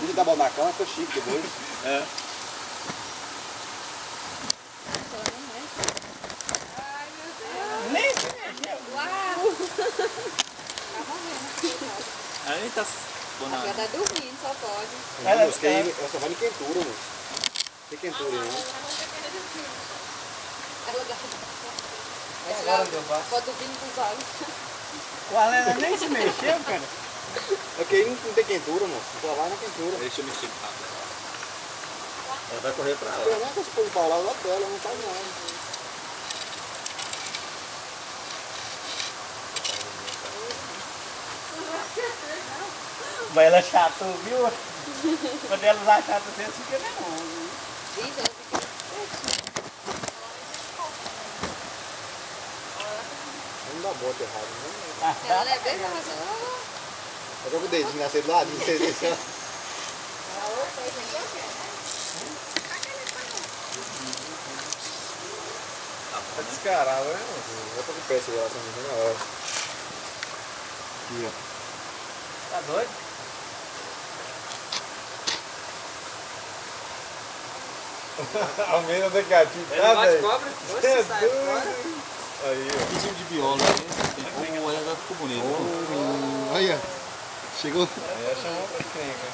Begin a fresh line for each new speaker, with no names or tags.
Usa da bola na cama, fica chique depois.
É.
Nem se mexeu.
Uau!
Aí tá bonado.
Já tá dormindo, só pode.
Ela moço, que aí ela só vai em quentura, moço. Tem quentura, não.
Ela dá. Vai
Agora
tirar
deu baixo.
foto do vinho pros olhos.
O Alena nem se mexeu, cara.
É que aí não tem quentura, moço. Só vai na quentura.
Deixa eu mexer tá? Ela vai correr pra lá.
Eu nem que pôr o pau lá dela, não faz nada.
Mas ela é chata, viu? Quando ela lá chata, você fica nervoso.
Diz, ela fica.
Não dá bota errado, né?
Ela é bem fácil.
Eu tô com o dedinho nascer do ladinho, vocês deixam. Tá descarado, né? Eu tô com o pé segurado também, na hora. Aqui, ó.
Tá doido?
Aumenta do gatinho,
Ele
tá,
bate
velho?
cobra,
Você
você
é
sai
doido.
fora.
Aí, ó.
Que tipo de viola, né? O olhar ficou bonito.
Olha, chegou.
Ela chamou pra encrenca.